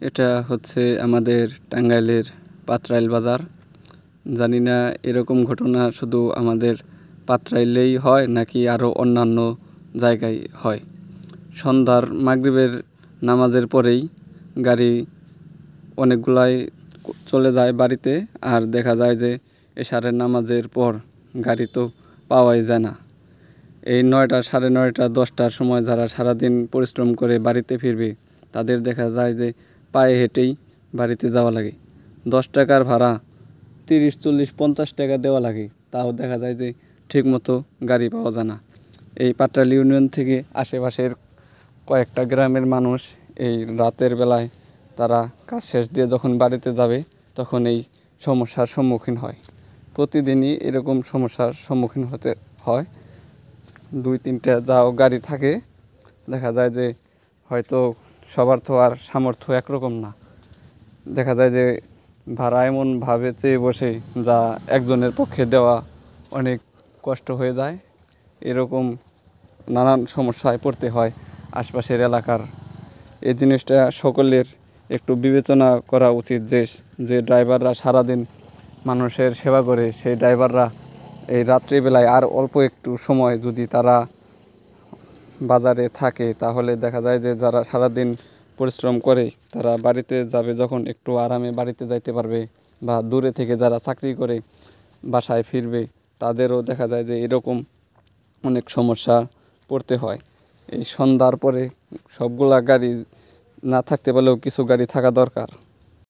এটা হচ্ছে আমাদের টাঙ্গাইলের পাত্রাইল বাজার। জানি না এরকম ঘটনা শুধু আমাদের পাত্রাইলেই হয় নাকি আরও অন্যান্য জায়গায় হয়। সন্ধ্যার মাগরিবের নামাজের পরেই গাড়ি অনেকগুলাই চলে যায় বাড়িতে, আর দেখা যায় যে এশারের নামাজের পর গাড়ি তো পাওয়াই যায় না। এই 9টা, 9:30, 10টার সময় যারা সারাদিন পরিশ্রম করে বাড়িতে ফিরবে তাদের দেখা যায় যে পায়ে হেঁটেই বাড়িতে যাওয়া লাগে। 10 টাকার ভাড়া 30, 40, 50 টাকা দেওয়া লাগে, তাও দেখা যায় যে ঠিকমতো গাড়ি পাওয়া যায় না। এই পাত্রাইল ইউনিয়ন থেকে আশেপাশের কয়েকটা গ্রামের মানুষ এই রাতের বেলায় তারা কাজ শেষ দিয়ে যখন বাড়িতে যাবে তখন এই সমস্যার সম্মুখীন হয়। প্রতিদিনই এরকম সমস্যার সম্মুখীন হতে হয়। 2-3টা যাও গাড়ি থাকে, দেখা যায় যে হয়তো সবার তো আর সামর্থ্য একরকম না। দেখা যায় যে ভাড়া এমনভাবে চেয়ে বসে যা একজনের পক্ষে দেওয়া অনেক কষ্ট হয়ে যায়। এরকম নানান সমস্যায় পড়তে হয় আশপাশের এলাকার। এই জিনিসটা সকলের একটু বিবেচনা করা উচিত যে ড্রাইভাররা সারাদিন মানুষের সেবা করে, সেই ড্রাইভাররা এই রাত্রিবেলায় আর অল্প একটু সময় যদি তারা বাজারে থাকে তাহলে দেখা যায় যে যারা সারাদিন পরিশ্রম করে তারা বাড়িতে যাবে যখন একটু আরামে বাড়িতে যাইতে পারবে, বা দূরে থেকে যারা চাকরি করে বাসায় ফিরবে তাদেরও দেখা যায় যে এরকম অনেক সমস্যা পড়তে হয়। এই সন্ধ্যার পরে সবগুলা গাড়ি না থাকতে পারলেও কিছু গাড়ি থাকা দরকার।